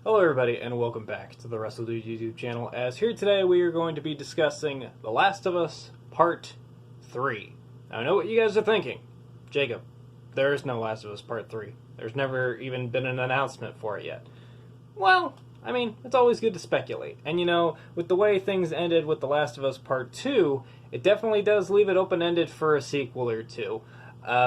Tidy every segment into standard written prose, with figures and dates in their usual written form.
Hello everybody and welcome back to the WRESTLEDUDE YouTube channel, as here today we are going to be discussing The Last of Us Part 3. Now I know what you guys are thinking. Jacob, there is no Last of Us Part 3. There's never even been an announcement for it yet. Well, I mean, it's always good to speculate. And you know, with the way things ended with The Last of Us Part 2, it definitely does leave it open-ended for a sequel or two.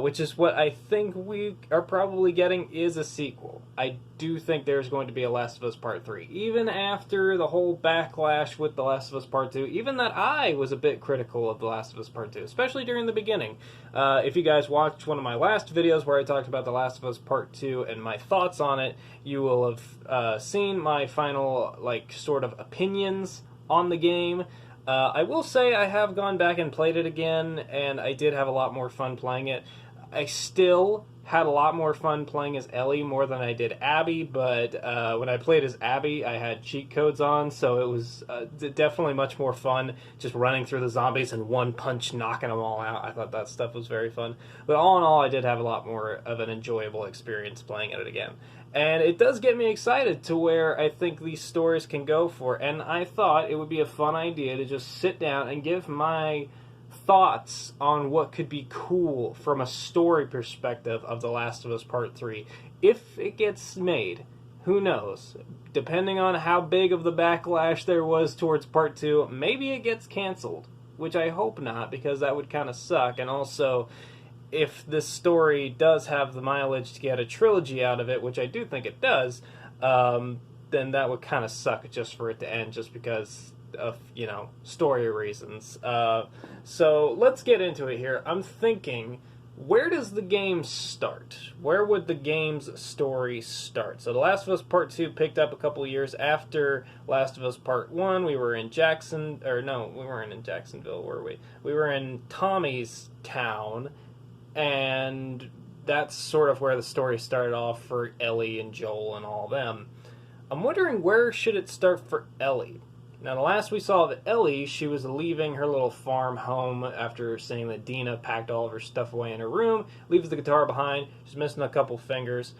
Which is what I think we are probably getting, is a sequel. I do think there's going to be a Last of Us Part 3. Even after the whole backlash with The Last of Us Part 2, even that I was a bit critical of The Last of Us Part 2, especially during the beginning. If you guys watched one of my last videos where I talked about The Last of Us Part 2 and my thoughts on it, you will have seen my final, sort of opinions on the game. I will say I have gone back and played it again, and I did have a lot more fun playing it. I still had a lot more fun playing as Ellie more than I did Abby, but when I played as Abby, I had cheat codes on, so it was definitely much more fun just running through the zombies and one punch knocking them all out. I thought that stuff was very fun. But all in all, I did have a lot more of an enjoyable experience playing it again. And it does get me excited to where I think these stories can go for. And I thought it would be a fun idea to just sit down and give my thoughts on what could be cool from a story perspective of The Last of Us Part 3. If it gets made, who knows? Depending on how big of the backlash there was towards Part 2, maybe it gets canceled. Which I hope not, because that would kind of suck. And also, if this story does have the mileage to get a trilogy out of it, which I do think it does, then that would kind of suck just for it to end, just because of, you know, story reasons. So let's get into it here. I'm thinking, where does the game start? Where would the game's story start? So The Last of Us Part 2 picked up a couple of years after Last of Us Part 1. We were in we weren't in Jacksonville, were we? We were in Tommy's town, and that's sort of where the story started off for Ellie and Joel and all them. I'm wondering, where should it start for Ellie? Now, the last we saw of Ellie, she was leaving her little farm home after seeing that Dina packed all of her stuff away in her room, leaves the guitar behind, she's missing a couple fingers.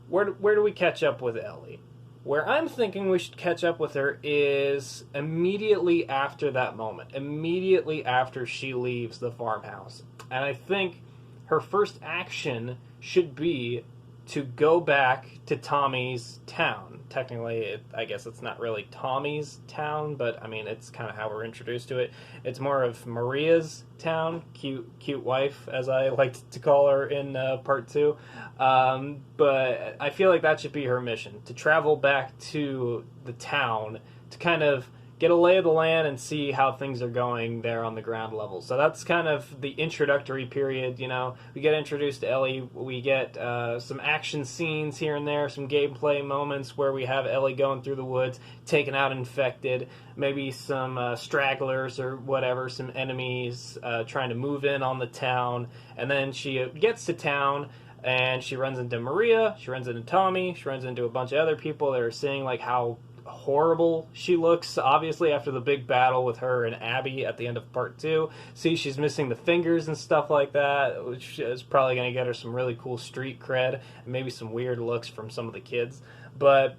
Where do we catch up with Ellie? Where I'm thinking we should catch up with her is immediately after that moment, immediately after she leaves the farmhouse. And I think her first action should be to go back to Tommy's town. Technically, I guess it's not really Tommy's town, but I mean, it's kind of how we're introduced to it. It's more of Maria's town, cute wife, as I like to call her in Part 2. But I feel like that should be her mission, to travel back to the town to kind of get a lay of the land and see how things are going there on the ground level. So that's kind of the introductory period, you know. We get introduced to Ellie, we get some action scenes here and there, some gameplay moments where we have Ellie going through the woods, taking out infected, maybe some stragglers or whatever, some enemies trying to move in on the town, and then she gets to town, and she runs into Maria, she runs into Tommy, she runs into a bunch of other people that are seeing like how horrible she looks, obviously, after the big battle with her and Abby at the end of Part 2. See, she's missing the fingers and stuff like that, which is probably going to get her some really cool street cred, and maybe some weird looks from some of the kids. But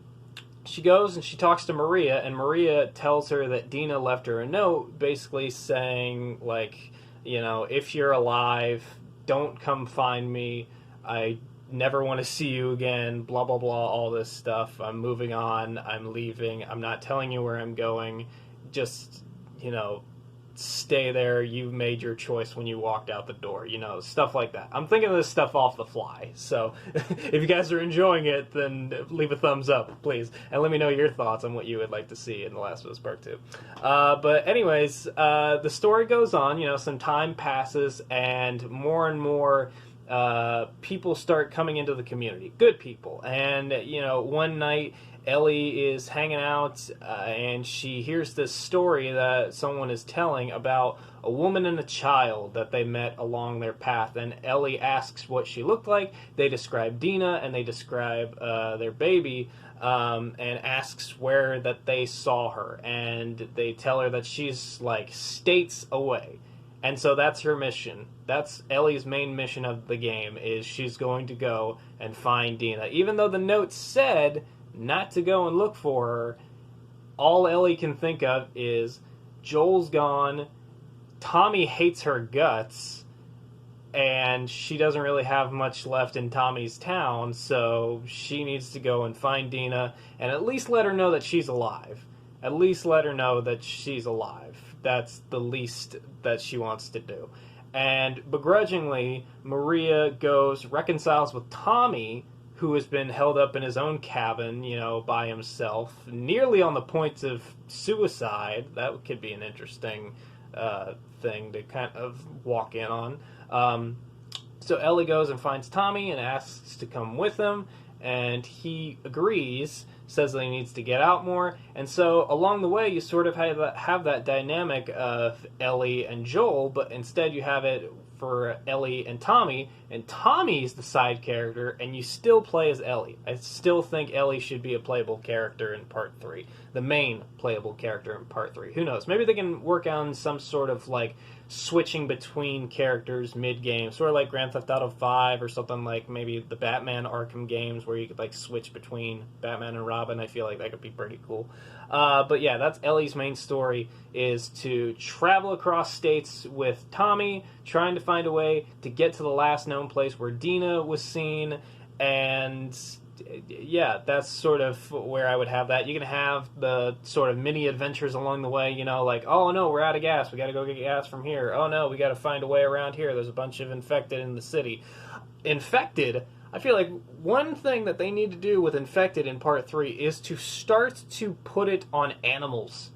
she goes and she talks to Maria, and Maria tells her that Dina left her a note, basically saying, like, you know, if you're alive, don't come find me, I never want to see you again, blah, blah, blah, all this stuff. I'm moving on. I'm leaving. I'm not telling you where I'm going. Just, you know, stay there. You made your choice when you walked out the door, you know, stuff like that. I'm thinking of this stuff off the fly. So if you guys are enjoying it, then leave a thumbs up, please. And let me know your thoughts on what you would like to see in The Last of Us Part 2. But anyways, the story goes on. You know, some time passes, and more people start coming into the community, good people. And, you know, one night Ellie is hanging out and she hears this story that someone is telling about a woman and a child that they met along their path. And Ellie asks what she looked like. They describe Dina, and they describe their baby, and asks where that they saw her. And they tell her that she's like states away. And so that's her mission. That's Ellie's main mission of the game, is she's going to go and find Dina. Even though the note said not to go and look for her, all Ellie can think of is Joel's gone, Tommy hates her guts, and she doesn't really have much left in Tommy's town, so she needs to go and find Dina and at least let her know that she's alive. At least let her know that she's alive. That's the least that she wants to do. And begrudgingly, Maria goes, reconciles with Tommy, who has been held up in his own cabin, you know, by himself, nearly on the point of suicide. That could be an interesting thing to kind of walk in on. So Ellie goes and finds Tommy and asks to come with him, and he agrees, says that he needs to get out more. And so along the way, you sort of have that dynamic of Ellie and Joel, but instead you have it for Ellie and Tommy's the side character, and you still play as Ellie. I still think Ellie should be a playable character in Part 3. The main playable character in Part 3. Who knows? Maybe they can work on some sort of, like, switching between characters mid-game, sort of like Grand Theft Auto 5 or something like maybe the Batman Arkham games where you could, like, switch between Batman and Robin. I feel like that could be pretty cool. But yeah, that's Ellie's main story, is to travel across states with Tommy, trying to find a way to get to the last known place where Dina was seen, and yeah, that's sort of where I would have that. You can have the sort of mini adventures along the way, you know, like, oh no, we're out of gas, we gotta go get gas from here. Oh no, we gotta find a way around here, there's a bunch of infected in the city. Infected, I feel like one thing that they need to do with Infected in Part 3 is to start to put it on animals.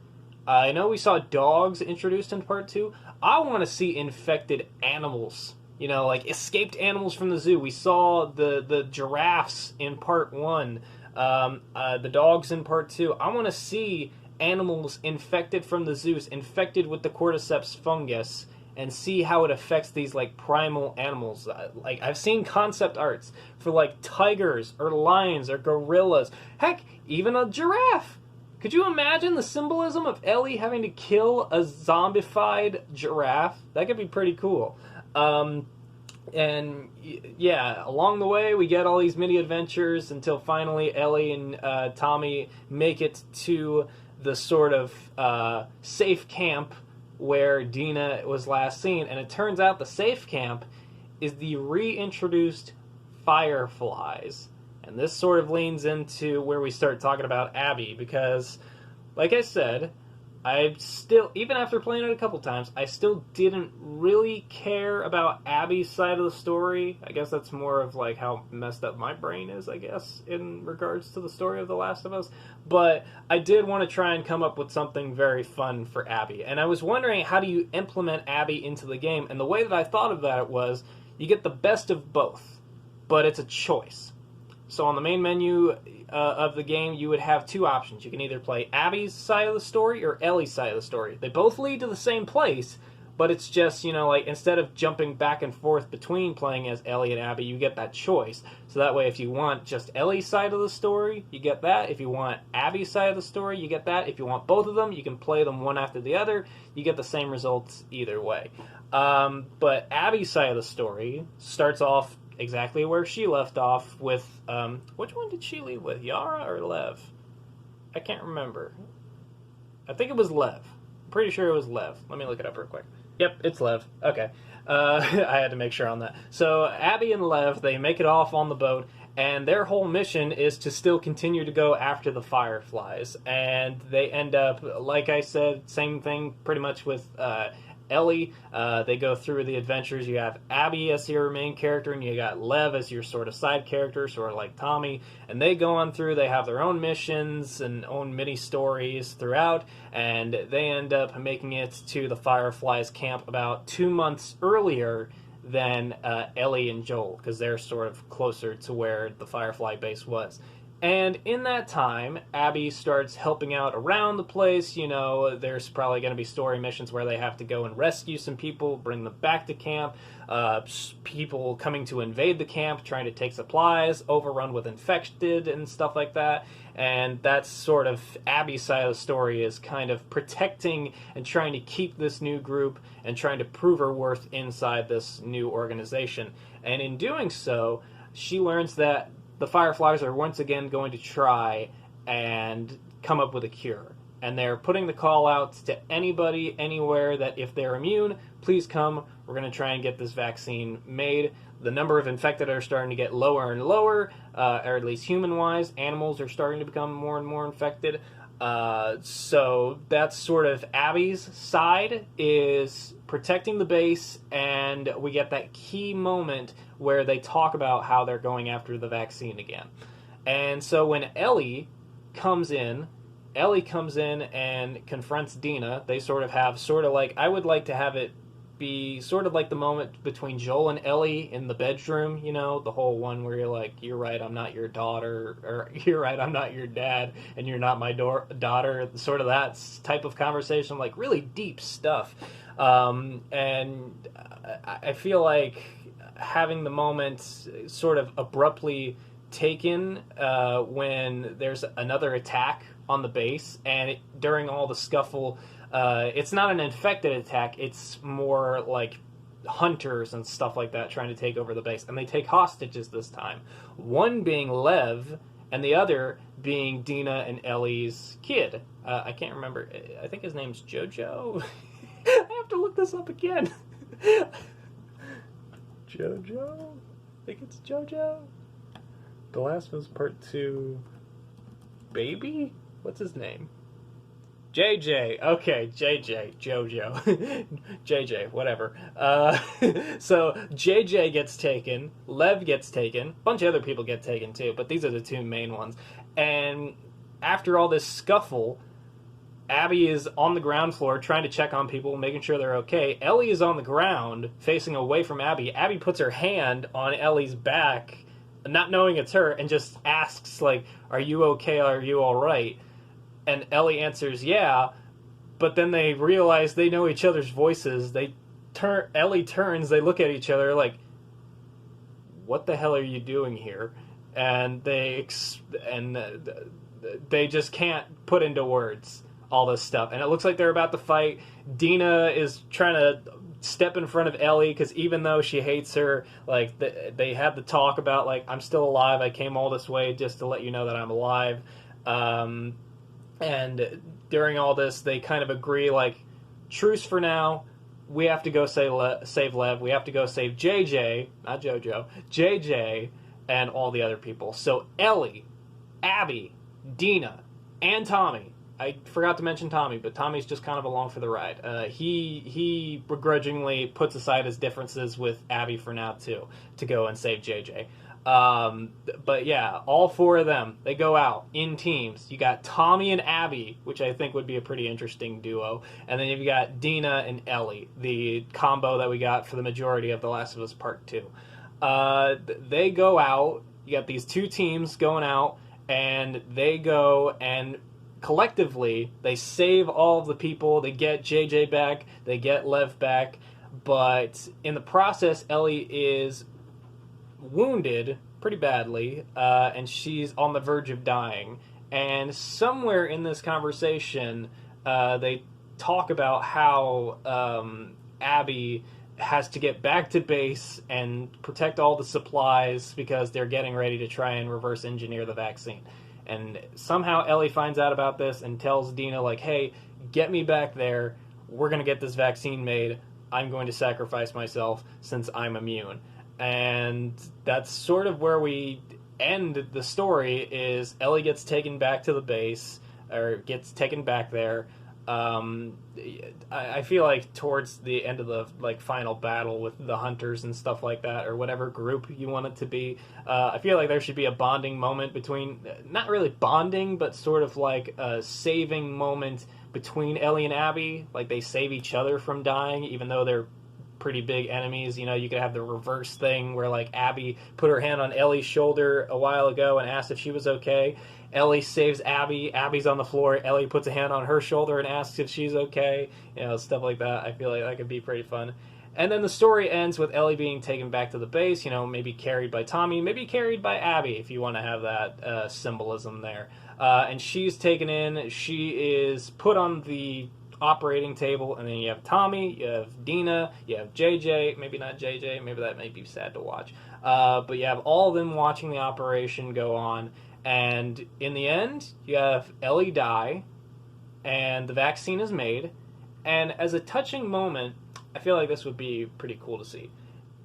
I know we saw dogs introduced in Part 2. I want to see infected animals. You know, like escaped animals from the zoo. We saw the giraffes in Part 1, the dogs in Part 2. I want to see animals infected from the zoos, infected with the cordyceps fungus, and see how it affects these, like, primal animals. Like, I've seen concept arts for, like, tigers or lions or gorillas. Heck, even a giraffe. Could you imagine the symbolism of Ellie having to kill a zombified giraffe? That could be pretty cool. And, yeah, along the way, we get all these mini-adventures until finally Ellie and Tommy make it to the sort of safe camp where Dina was last seen, and it turns out the safe camp is the reintroduced fireflies. And this sort of leans into where we start talking about Abby, because, like I said, I still, even after playing it a couple times, I still didn't really care about Abby's side of the story. I guess that's more of like how messed up my brain is, I guess, in regards to the story of The Last of Us. But I did want to try and come up with something very fun for Abby. And I was wondering, how do you implement Abby into the game? And the way that I thought about it was, you get the best of both, but it's a choice. So on the main menu of the game, you would have two options. You can either play Abby's side of the story or Ellie's side of the story. They both lead to the same place, but it's just, you know, like, instead of jumping back and forth between playing as Ellie and Abby, you get that choice. So that way, if you want just Ellie's side of the story, you get that. If you want Abby's side of the story, you get that. If you want both of them, you can play them one after the other. You get the same results either way. But Abby's side of the story starts off exactly where she left off with, which one did she leave with, Yara or Lev? I can't remember. I think it was Lev. I'm pretty sure it was Lev. Let me look it up real quick. Yep, it's Lev. Okay. I had to make sure on that. So Abby and Lev, they make it off on the boat, and their whole mission is to still continue to go after the fireflies. And they end up, like I said, same thing pretty much with Ellie. They go through the adventures. You have Abby as your main character, and you got Lev as your sort of side character, sort of like Tommy. And they go on through. They have their own missions and own mini stories throughout, and they end up making it to the Fireflies camp about 2 months earlier than Ellie and Joel, because they're sort of closer to where the Firefly base was. And in that time, Abby starts helping out around the place. You know, there's probably going to be story missions where they have to go and rescue some people, bring them back to camp, people coming to invade the camp, trying to take supplies, overrun with infected and stuff like that. And that's sort of Abby's side of the story, is kind of protecting and trying to keep this new group and trying to prove her worth inside this new organization. And in doing so, she learns that the Fireflies are once again going to try and come up with a cure. And they're putting the call out to anybody, anywhere, that if they're immune, please come. We're going to try and get this vaccine made. The number of infected are starting to get lower and lower, or at least human-wise. Animals are starting to become more and more infected. So that's sort of Abby's side, is protecting the base, and we get that key moment where they talk about how they're going after the vaccine again. And so when Ellie comes in and confronts Dina. They sort of have like, I would like to have it be sort of like the moment between Joel and Ellie in the bedroom, you know, the whole one where you're like, you're right, I'm not your daughter, or you're right, I'm not your dad, and you're not my daughter, sort of that type of conversation, like really deep stuff. And I feel like having the moment sort of abruptly taken when there's another attack on the base, and during all the scuffle, it's not an infected attack, it's more like hunters and stuff like that trying to take over the base, and they take hostages this time. One being Lev, and the other being Dina and Ellie's kid. I can't remember, I think his name's Jojo? I have to look this up again. Jojo? I think it's Jojo? The Last of Us Part 2... Baby? What's his name? JJ. Okay, JJ. Jojo. JJ, whatever. So JJ gets taken. Lev gets taken. A bunch of other people get taken too, but these are the two main ones. And after all this scuffle, Abby is on the ground floor trying to check on people, making sure they're okay. Ellie is on the ground, facing away from Abby. Abby puts her hand on Ellie's back, not knowing it's her, and just asks, like, are you okay? Are you all right? And Ellie answers, yeah, but then they realize they know each other's voices. Ellie turns, they look at each other like, what the hell are you doing here? And they just can't put into words all this stuff. And it looks like they're about to fight. Dina is trying to step in front of Ellie, because even though she hates her, like, they had the talk about, like, I'm still alive, I came all this way just to let you know that I'm alive. And during all this, they kind of agree, like, truce for now, we have to go save Lev, we have to go save JJ, not Jojo, JJ, and all the other people. So Ellie, Abby, Dina, and Tommy, I forgot to mention Tommy, but Tommy's just kind of along for the ride. He begrudgingly puts aside his differences with Abby for now, too, to go and save JJ. But yeah, all four of them, they go out in teams. You got Tommy and Abby, which I think would be a pretty interesting duo. And then you've got Dina and Ellie, the combo that we got for the majority of The Last of Us Part 2. They go out, you got these two teams going out, and they go and collectively, they save all of the people, they get JJ back, they get Lev back, but in the process, Ellie is wounded pretty badly, and she's on the verge of dying. And somewhere in this conversation, they talk about how Abby has to get back to base and protect all the supplies because they're getting ready to try and reverse engineer the vaccine. And somehow Ellie finds out about this and tells Dina, like, hey, get me back there. We're going to get this vaccine made. I'm going to sacrifice myself since I'm immune. And that's sort of where we end the story, is Ellie gets taken back to the base, or gets taken back there. I feel like towards the end of the, like, final battle with the hunters and stuff like that, or whatever group you want it to be, I feel like there should be a bonding moment between, not really bonding, but sort of like a saving moment between Ellie and Abby. Like, they save each other from dying, even though they're pretty big enemies. You know, you could have the reverse thing where, like, Abby put her hand on Ellie's shoulder a while ago and asked if she was okay. Ellie saves Abby. Abby's on the floor. Ellie puts a hand on her shoulder and asks if she's okay. You know, stuff like that. I feel like that could be pretty fun. And then the story ends with Ellie being taken back to the base, you know, maybe carried by Tommy, maybe carried by Abby, if you want to have that symbolism there. And she's taken in. She is put on the operating table, and then you have Tommy, you have Dina, you have JJ, maybe not JJ, maybe that may be sad to watch, but you have all of them watching the operation go on, and in the end, you have Ellie die, and the vaccine is made, and as a touching moment, I feel like this would be pretty cool to see.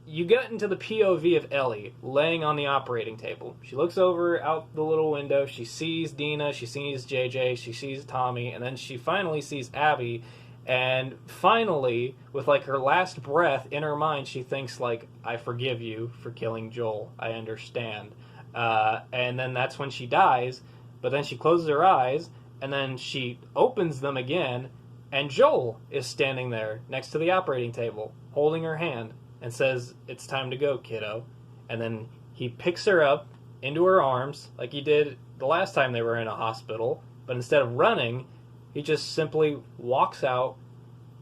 You get into the POV of Ellie laying on the operating table. She looks over out the little window. She sees Dina. She sees JJ. She sees Tommy. And then she finally sees Abby. And finally, with like her last breath in her mind, she thinks like, I forgive you for killing Joel. I understand. And then that's when she dies. But then she closes her eyes. And then she opens them again. And Joel is standing there next to the operating table, holding her hand. And says, it's time to go, kiddo. And then he picks her up into her arms, like he did the last time they were in a hospital. But instead of running, he just simply walks out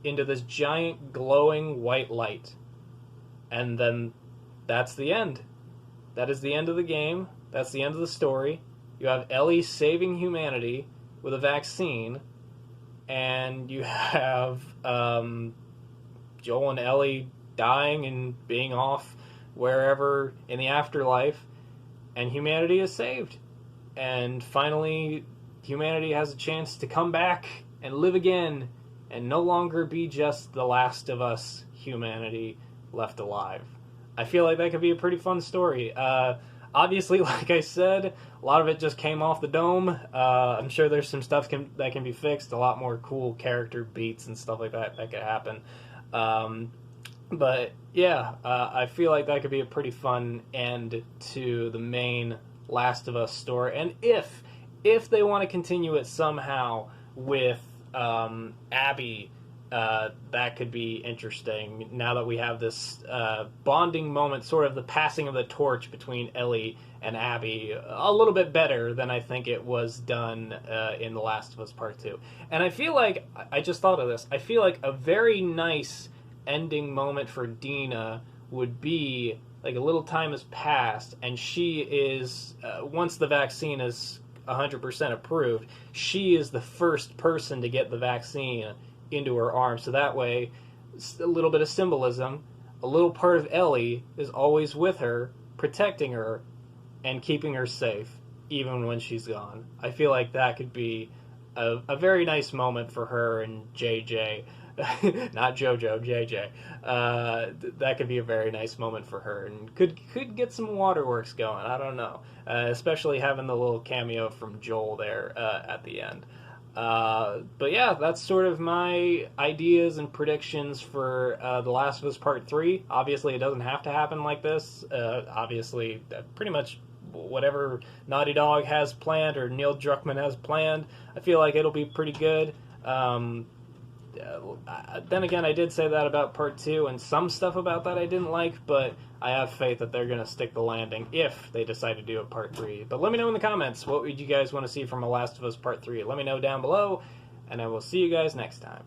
into this giant glowing white light. And then that's the end. That is the end of the game. That's the end of the story. You have Ellie saving humanity with a vaccine. And you have Joel and Ellie dying and being off wherever in the afterlife, and humanity is saved. And finally, humanity has a chance to come back and live again and no longer be just the last of us humanity left alive. I feel like that could be a pretty fun story. Obviously, like I said, a lot of it just came off the dome. I'm sure there's some stuff that can be fixed, a lot more cool character beats and stuff like that could happen. But yeah, I feel like that could be a pretty fun end to the main Last of Us story. And if they want to continue it somehow with Abby, that could be interesting. Now that we have this bonding moment, sort of the passing of the torch between Ellie and Abby, a little bit better than I think it was done in The Last of Us Part 2. And I feel like, I just thought of this, I feel like a very nice ending moment for Dina would be like a little time has passed and she is once the vaccine is 100% approved, she is the first person to get the vaccine into her arm, so that way a little bit of symbolism, a little part of Ellie is always with her, protecting her and keeping her safe even when she's gone. I feel like that could be a very nice moment for her and JJ. Not JoJo, JJ. That could be a very nice moment for her, and could get some waterworks going. I don't know, especially having the little cameo from Joel there at the end. But yeah, that's sort of my ideas and predictions for The Last of Us Part 3. Obviously, it doesn't have to happen like this. Obviously, pretty much whatever Naughty Dog has planned or Neil Druckmann has planned, I feel like it'll be pretty good. Then again, I did say that about Part 2, and some stuff about that I didn't like, but I have faith that they're going to stick the landing if they decide to do a Part 3. But let me know in the comments, what would you guys want to see from The Last of Us Part 3? Let me know down below, and I will see you guys next time.